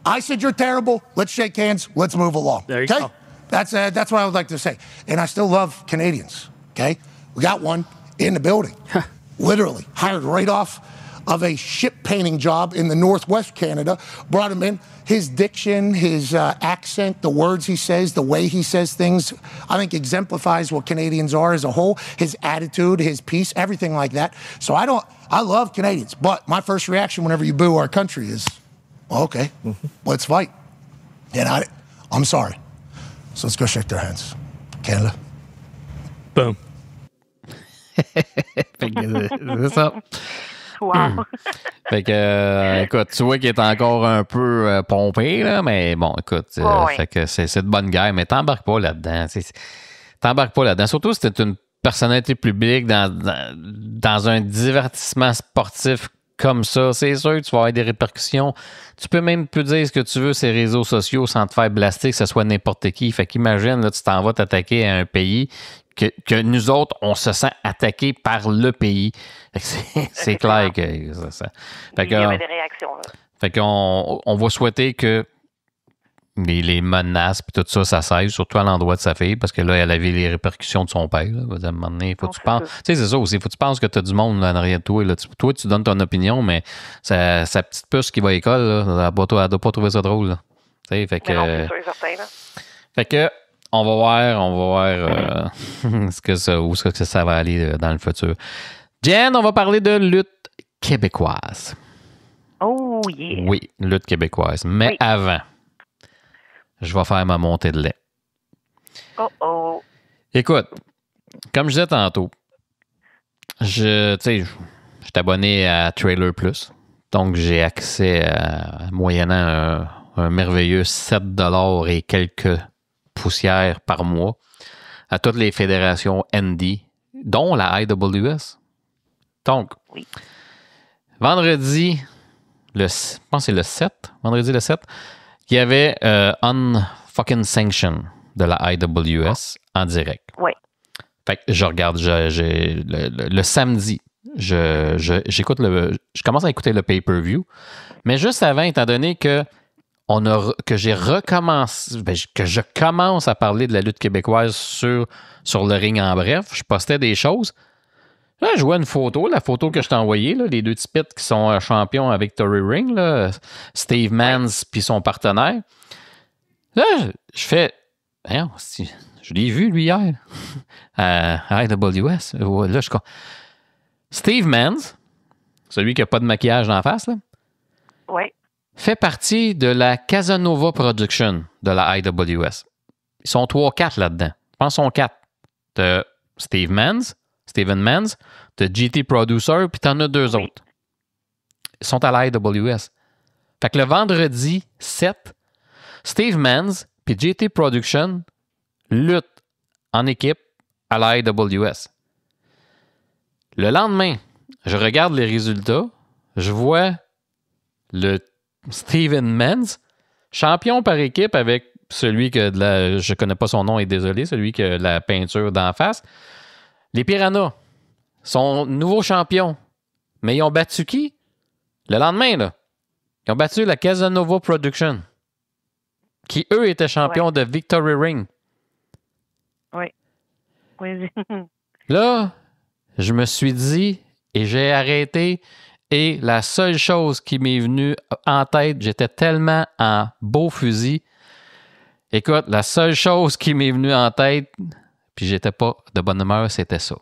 I said you're terrible. Let's shake hands. Let's move along. There you okay? go. That's what I would like to say. And I still love Canadians, okay? We got one in the building. Literally, hired right off of a ship painting job in the Northwest Canada, brought him in. His diction, his accent, the words he says, the way he says things, I think exemplifies what Canadians are as a whole, his attitude, his peace, everything like that. So I love Canadians, but my first reaction whenever you boo our country is, okay, let's fight. And I'm sorry. So let's go shake their hands. Canada. Boom. Fait que, c'est ça. Wow. Fait que, écoute, tu vois qu'il est encore un peu pompé, là, mais bon, écoute, Ouais. fait que c'est de bonne guerre, mais t'embarques pas là-dedans. T'embarques pas là-dedans. Surtout si t'es une personnalité publique dans un divertissement sportif comme ça, c'est sûr que tu vas avoir des répercussions. Tu peux même plus dire ce que tu veux sur les réseaux sociaux sans te faire blaster, que ce soit n'importe qui. Fait qu'imagine, là, tu t'en vas t'attaquer à un pays que nous autres, on se sent attaqué par le pays. Fait que c'est clair que ça. Fait Il y avait que, des réactions. Là. fait qu'on on va souhaiter que les menaces et tout ça, ça cesse, surtout à l'endroit de sa fille, parce que là, elle avait les répercussions de son père. Là. À un moment donné, faut que tu penses. Tu sais, c'est ça aussi. Faut que tu penses que tu as du monde là, en arrière de toi. Là. Toi, tu donnes ton opinion, mais sa petite puce qui va à l'école, là, elle ne doit pas trouver ça drôle. Là. Tu sais, fait que. Mais non, c'est sûr et certain. Là. Fait que. On va voir où est-ce que ça va aller dans le futur. Jen, on va parler de lutte québécoise. Oh, yeah. Oui, lutte québécoise. Mais Oui. avant, je vais faire ma montée de lait. Oh. Écoute, comme je disais tantôt, je suis abonné à Trailer Plus. Donc, j'ai accès à moyennant un merveilleux 7$ et quelques poussières par mois à toutes les fédérations ND, dont la IWS. Donc, Oui. vendredi, je pense que c'est le 7, vendredi le 7, il y avait Unfucking Sanction de la IWS en direct. Oui. Fait que je regarde, le samedi, je commence à écouter le pay-per-view, mais juste avant, étant donné que j'ai recommencé, que je commence à parler de la lutte québécoise sur le ring en bref, je postais des choses. Là, je vois une photo, la photo que je t'ai envoyée, là, les deux petits pits qui sont champions à Victory Ring, là, Steve Mans puis son partenaire. Là, je fais, je l'ai vu, lui, hier, à IWS. Là, Steve Mans, celui qui n'a pas de maquillage en face, là, Oui. fait partie de la Casanova Production de la IWS. Ils sont 3-4 là-dedans. Je pense qu'ils sont 4. T'as Steven Mans, t'as GT Producer, puis t'en as 2 autres. Ils sont à la IWS. Fait que le vendredi 7, Steve Mans puis GT Production luttent en équipe à la IWS. Le lendemain, je regarde les résultats, je vois le Steven Mans, champion par équipe avec celui que je connais pas son nom et désolé, celui qui a la peinture d'en face. Les Piranhas sont nouveaux champions. Mais ils ont battu qui? Le lendemain, là. Ils ont battu la Casanova Production, qui, eux, étaient champions de Victory Ring. Oui. Oui. Là, je me suis dit, et j'ai arrêté, et la seule chose qui m'est venue en tête, j'étais tellement en beau fusil. Écoute, la seule chose qui m'est venue en tête, puis j'étais pas de bonne humeur, c'était ça.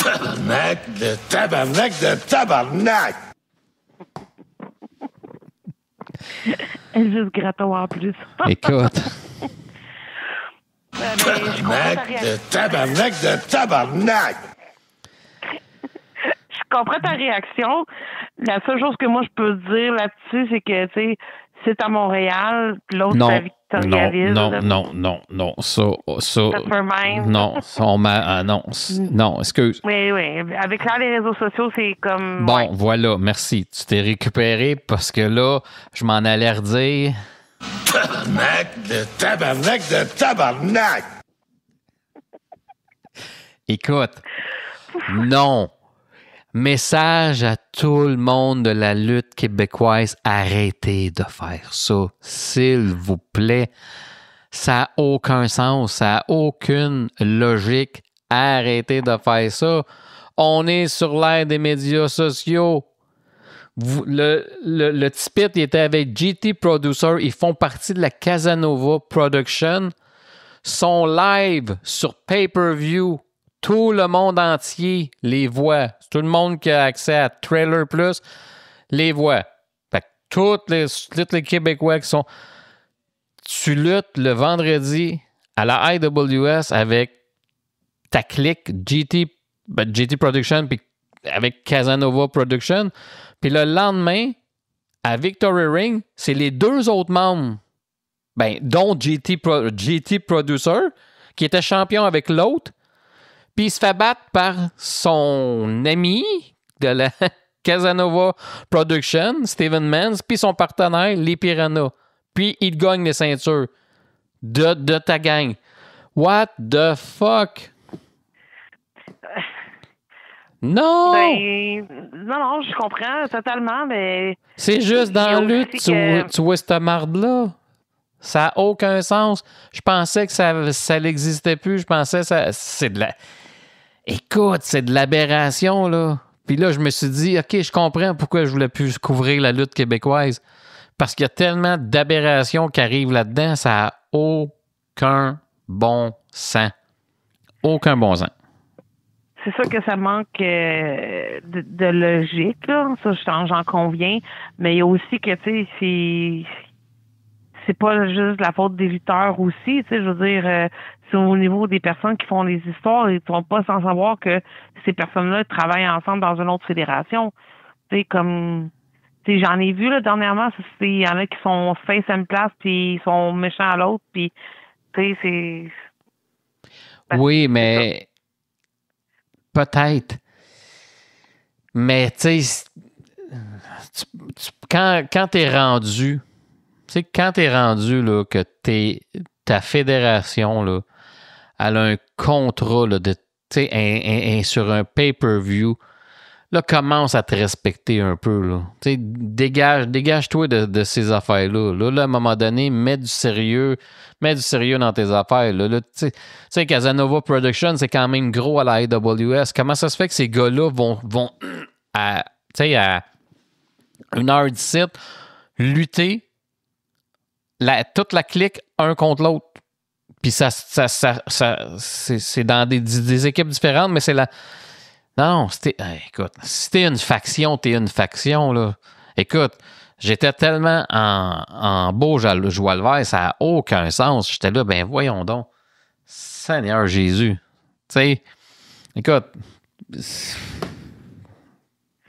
Tabarnak de tabarnak de tabarnak! Elvis Gratton en plus. Écoute. Tabarnak de tabarnak! Je comprends ta réaction. La seule chose que moi je peux dire là-dessus, c'est que, tu sais, c'est à Montréal, puis l'autre, c'est à Victoriaville. Non. Ça. Peppermint. Non, excuse. Oui. Avec là, les réseaux sociaux, c'est comme... Bon, ouais. voilà, merci. Tu t'es récupéré parce que là, je m'en allais redire. Tabarnak de tabarnak! Écoute, non. Message à tout le monde de la lutte québécoise, arrêtez de faire ça, s'il vous plaît. Ça n'a aucun sens, ça n'a aucune logique. Arrêtez de faire ça. On est sur l'ère des médias sociaux. Le Tipit, il était avec GT Producer. Ils font partie de la Casanova Production. Sont live sur pay-per-view. Tout le monde entier les voit. Tout le monde qui a accès à Trailer Plus les voit. Fait que tous les Québécois qui sont... Tu luttes le vendredi à la IWS avec ta clique GT JT Production, puis avec Casanova Production. Puis le lendemain, à Victory Ring, c'est les deux autres membres, dont JT Producer, qui était champion avec l'autre. Puis il se fait battre par son ami de la Casanova Production, Steven Mans, puis son partenaire, les Piranha. Puis il gagne les ceintures de ta gang. What the fuck? Non! Non, je comprends totalement, mais... C'est juste dans la lutte, tu vois cette marde-là. Ça n'a aucun sens. Je pensais que ça n'existait plus. Je pensais que c'est de la... Écoute, c'est de l'aberration, là. Puis là, je me suis dit, OK, je comprends pourquoi je voulais plus couvrir la lutte québécoise. Parce qu'il y a tellement d'aberrations qui arrivent là-dedans, ça n'a aucun bon sens. Aucun bon sens. C'est sûr que ça manque de logique, là. Ça, j'en conviens. Mais il y a aussi que, tu sais, c'est pas juste la faute des lutteurs aussi. Tu sais, je veux dire, c'est au niveau des personnes qui font les histoires. Ils ne sont pas sans savoir que ces personnes-là travaillent ensemble dans une autre fédération. Tu sais, comme... Tu sais, j'en ai vu, là, dernièrement. Il y en a qui sont face à une place, puis ils sont méchants à l'autre, puis... Tu sais, c'est... Oui, mais... Peut-être. Mais, tu sais, quand t'es rendu, tu sais, quand t'es rendu, là, que ta fédération, là, elle a un contrat, là, de, tu sais, sur un pay-per-view, là, commence à te respecter un peu, là. Tu sais, dégage-toi de ces affaires-là. Là, à un moment donné, mets du sérieux dans tes affaires, là. Tu sais, Casanova Production, c'est quand même gros à la AWS. Comment ça se fait que ces gars-là vont à une heure d'ici, lutter toute la clique un contre l'autre? Puis c'est dans des équipes différentes, mais c'est la... Non, écoute, si t'es une faction, là. Écoute, j'étais tellement en beau joie le vert, ça n'a aucun sens. J'étais là, voyons donc. Seigneur Jésus. Tu sais, écoute, il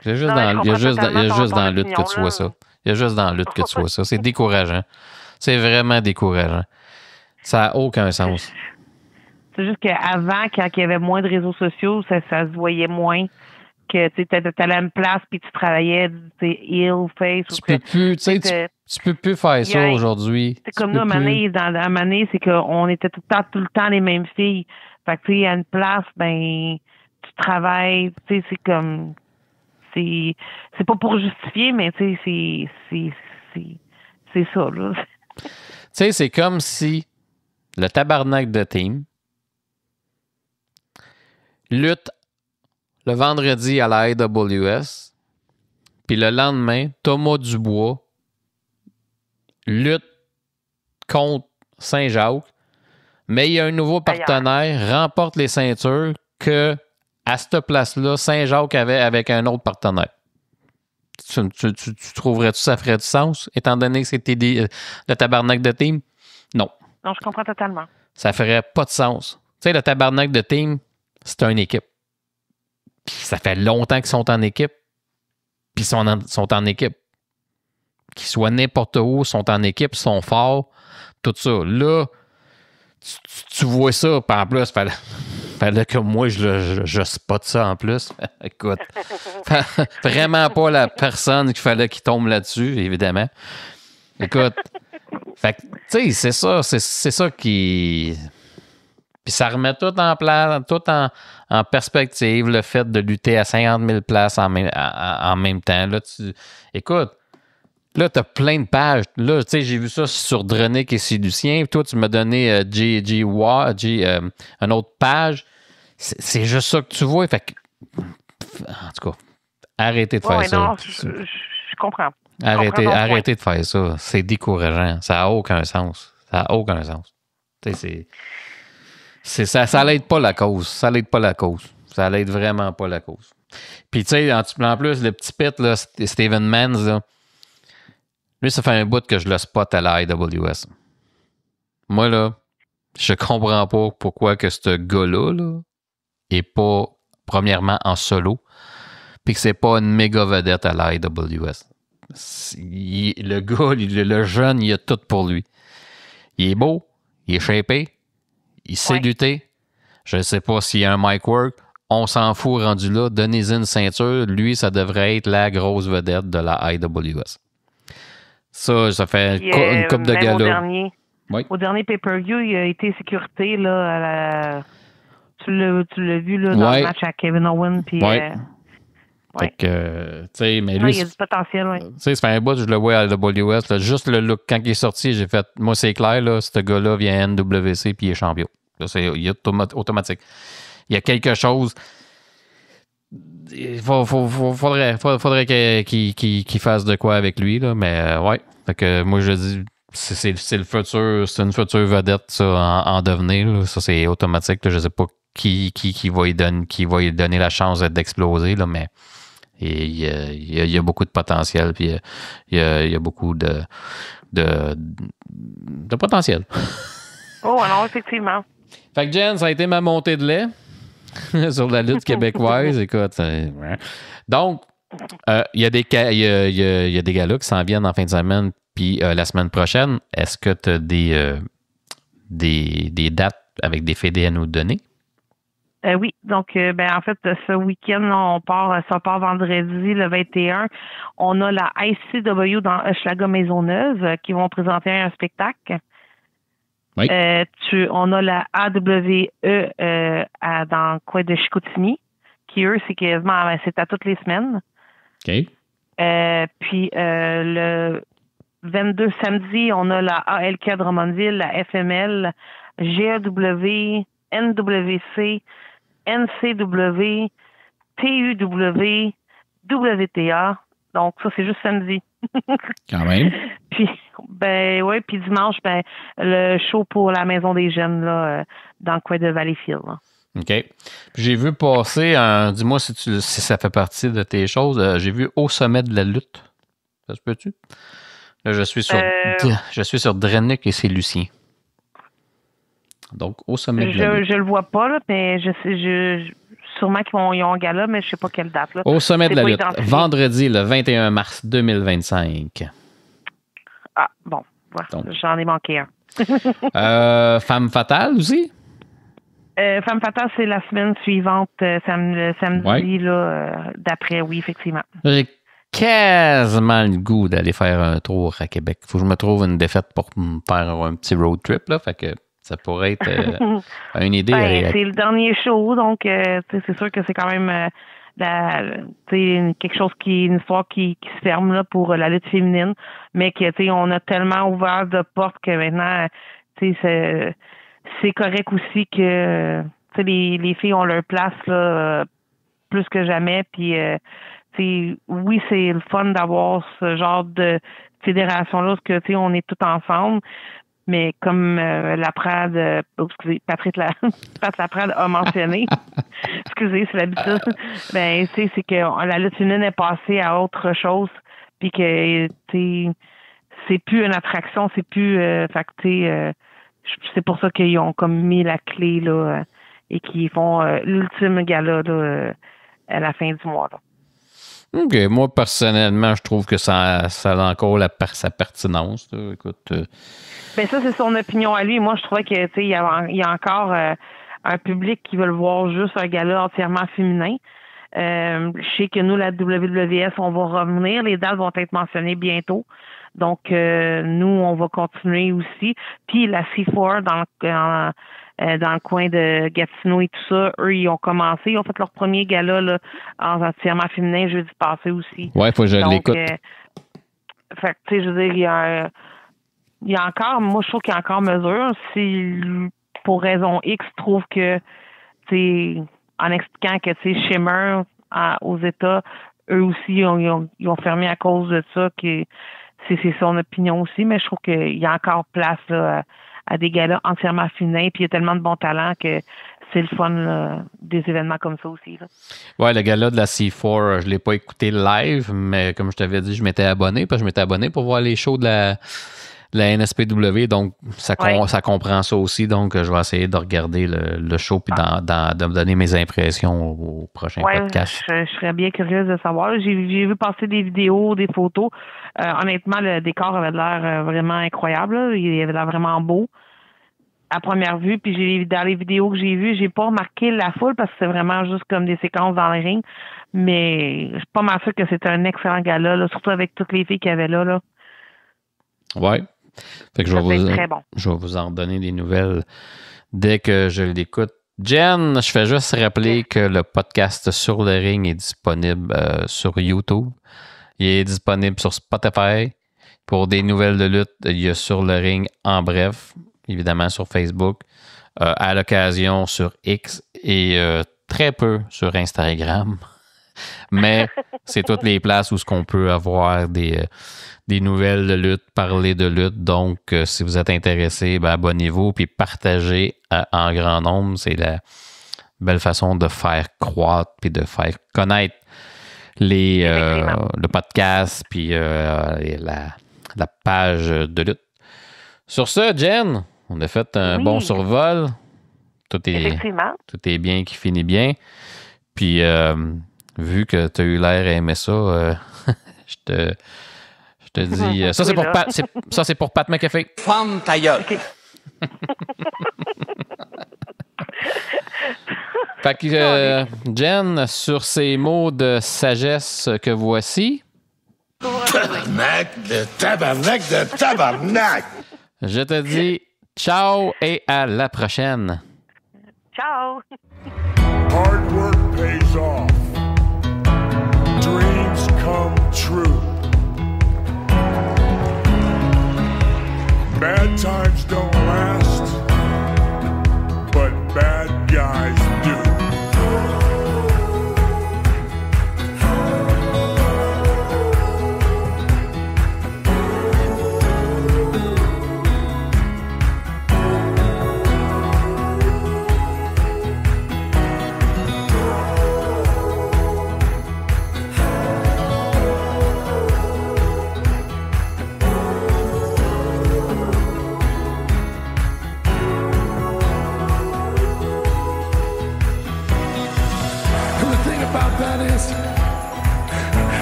y a juste dans la lutte que tu vois ça. Il y a juste dans la lutte que tu vois ça. C'est décourageant. C'est vraiment décourageant. Ça n'a aucun sens. C'est juste qu'avant, quand il y avait moins de réseaux sociaux, ça se voyait moins. Que tu allais à une place puis tu travaillais heel, face. Tu peux plus faire ça aujourd'hui. C'est comme nous, à Mané, c'est qu'on était tout le temps les mêmes filles. Fait que, tu sais, à une place, tu travailles, tu sais, c'est comme... C'est pas pour justifier, mais tu sais, c'est ça, là. Tu sais, c'est comme si le tabarnak de team lutte le vendredi à la AWS, puis le lendemain, Thomas Dubois lutte contre Saint-Jacques, mais il y a un nouveau partenaire, remporte les ceintures que à cette place-là, Saint-Jacques avait avec un autre partenaire. Tu trouverais-tu ça ferait du sens, étant donné que c'était le tabarnak de team? Non. Non, je comprends totalement. Ça ferait pas de sens. Tu sais, le tabarnak de team, c'est une équipe. Puis ça fait longtemps qu'ils sont en équipe. Puis ils sont en équipe. Qu'ils soient n'importe où, sont en équipe, sont forts, tout ça. Là, tu vois ça, puis en plus, fallait que moi, je spot ça en plus. Écoute, vraiment pas la personne qu'il fallait qu'il tombe là-dessus, évidemment. Écoute, fait que, tu sais, c'est ça qui... Puis ça remet tout en place, tout en perspective, le fait de lutter à 50 000 places en même temps. Là, écoute, là, tu as plein de pages. Là, tu sais, j'ai vu ça sur Dronic et Lucien. Toi, tu m'as donné une autre page. C'est juste ça que tu vois. Fait que, en tout cas, arrêtez de faire ça. Non, je comprends. Arrêtez de faire ça. C'est décourageant. Ça n'a aucun sens. Ça n'a aucun sens. Tu sais, ça l'aide pas la cause. Ça l'aide pas la cause. Ça l'aide vraiment pas la cause. Puis, tu sais, en plus, le petit pit, là, Steven Mans, là, lui, ça fait un bout que je le spot à la IWS. Moi, là, je comprends pas pourquoi que ce gars-là, là, est pas premièrement en solo, puis que c'est pas une méga vedette à la IWS. Le gars, le jeune, il a tout pour lui. Il est beau, il est shapé, il sait lutter. Je ne sais pas s'il y a un mic work. On s'en fout rendu là. Donnez-y une ceinture. Lui, ça devrait être la grosse vedette de la IWS. Ça fait une coupe de gala. Au dernier pay-per-view, il a été sécurité là, tu l'as vu là, dans le match à Kevin Owens. Puis, fait que, tu sais, mais lui. Il y a du potentiel, oui. Tu sais, ça fait un bout que je le vois à la WS. Là, juste le look, quand il est sorti, j'ai fait, moi, c'est clair, là, ce gars-là vient à NWC puis il est champion. Là, il est automatique. Il y a quelque chose. Il faudrait qu'il fasse de quoi avec lui, là, mais ouais. Fait que moi, je dis, c'est le futur, c'est une future vedette, ça, en devenir. Là. Ça, c'est automatique. Là. Je sais pas qui va lui donner la chance d'exploser, là, mais il y a beaucoup de potentiel, puis il y a beaucoup de potentiel. Oh, non, effectivement. Fait que Jen, ça a été ma montée de lait sur la lutte québécoise. Écoute, donc, il y a des galas qui s'en viennent en fin de semaine, puis la semaine prochaine. Est-ce que tu as des dates avec des fédés à nous donner? Oui, donc en fait, ce week-end, ça part vendredi le 21. On a la ICW dans Hochelaga Maisonneuve qui vont présenter un spectacle. Oui. On a la AWE dans le coin de Chicoutimi, qui eux, c'est à toutes les semaines. OK. Puis le 22 samedi, on a la ALK Drummondville, la FML, GAW, NWC, NCW, TUW, WTA. Donc, ça, c'est juste samedi. Quand même. Puis, puis dimanche, le show pour la Maison des Jeunes, là, dans le coin de Valleyfield. Là. OK. Puis j'ai vu passer, dis-moi si ça fait partie de tes choses, j'ai vu Au sommet de la lutte. Ça se peut-tu? Là, je suis sur Drennick et c'est Lucien. Donc, Au sommet de la lutte. Je le vois pas, là, mais sûrement qu'ils ont un gala, mais je sais pas quelle date. Là. Au sommet de la lutte, vendredi le 21 mars 2025. Ah, bon. Ouais, j'en ai manqué un. Femme fatale aussi? Femme fatale, c'est la semaine suivante, samedi, là, d'après, oui, effectivement. J'ai quasiment le goût d'aller faire un tour à Québec. Il faut que je me trouve une défaite pour me faire un petit road trip, là, fait que ça pourrait être une idée. C'est le dernier show, donc c'est sûr que c'est quand même quelque chose une histoire qui se ferme là, pour la lutte féminine, mais que on a tellement ouvert de portes que maintenant c'est correct aussi que les filles ont leur place là, plus que jamais. Puis oui, c'est le fun d'avoir ce genre de fédération-là, parce que on est tout ensemble. Mais comme Patrick Laprade a mentionné, excusez, c'est l'habitude, c'est que la lutte féminine est passée à autre chose, puis que c'est plus une attraction, c'est plus c'est pour ça qu'ils ont comme mis la clé là et qu'ils font l'ultime gala là, à la fin du mois là. OK. Moi, personnellement, je trouve que ça a encore sa pertinence. Là. Écoute. Ça, c'est son opinion à lui. Moi, je trouvais que il y a encore un public qui veut le voir juste un gala entièrement féminin. Je sais que nous, la WWS, on va revenir. Les dates vont être mentionnées bientôt. Donc, nous, on va continuer aussi. Puis la C4 dans le coin de Gatineau et tout ça, eux, ils ont commencé. Ils ont fait leur premier gala là, entièrement féminin jeudi passé aussi. Ouais, il faut que je l'écoute. Fait que, je veux dire, il y a encore, moi, je trouve qu'il y a encore mesure. Si, pour raison X, trouve que, en expliquant que, Shimmer, aux États, eux aussi, ils ont fermé à cause de ça, que c'est son opinion aussi, mais je trouve qu'il y a encore place, là, à des galas entièrement féminins, puis il y a tellement de bons talents que c'est le fun, là, des événements comme ça aussi, là. Ouais, le gala de la C4, je ne l'ai pas écouté live, mais comme je t'avais dit, je m'étais abonné, parce que je m'étais abonné pour voir les shows de la NSPW, donc ça Ouais. comprend ça aussi. Donc, je vais essayer de regarder le show puis de me donner mes impressions au prochain Ouais, podcast. je serais bien curieuse de savoir. J'ai vu passer des vidéos, des photos. Honnêtement, le décor avait l'air vraiment incroyable, là. Il avait l'air vraiment beau à première vue. Puis dans les vidéos que j'ai vues, j'ai pas remarqué la foule parce que c'est vraiment juste comme des séquences dans le ring. Mais je suis pas mal sûre que c'était un excellent gala, là, surtout avec toutes les filles qu'il y avait là. Ouais. Fait que Ça peut être très bon. je vais vous en donner des nouvelles dès que je l'écoute. Jen, je fais juste rappeler que le podcast Sur le ring est disponible sur YouTube. Il est disponible sur Spotify. Pour des nouvelles de lutte, il y a Sur le ring en bref, évidemment sur Facebook, à l'occasion sur X et très peu sur Instagram. Mais c'est toutes les places où ce qu'on peut avoir des nouvelles de lutte, parler de lutte. Donc, si vous êtes intéressé, ben, abonnez-vous puis partagez en grand nombre. C'est la belle façon de faire croître puis de faire connaître le podcast puis la page de lutte. Sur ce, Jen, on a fait un bon survol. Tout est bien qui finit bien. Puis, vu que tu as eu l'air à aimer ça, je te dis... ça, c'est pour Pat McAfee. Ferme ta gueule. OK. Fait que, Jen, sur ces mots de sagesse que voici... Tabarnak de tabarnak! Je te dis ciao et à la prochaine. Ciao! Hard work pays off. Dreams come true. Bad times don't last, but bad guys do.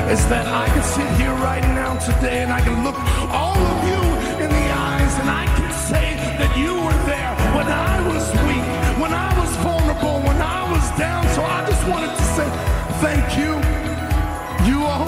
Is that I can sit here right now today and I can look all of you in the eyes and I can say that you were there when I was weak, when I was vulnerable, when I was down. So I just wanted to say thank you. You all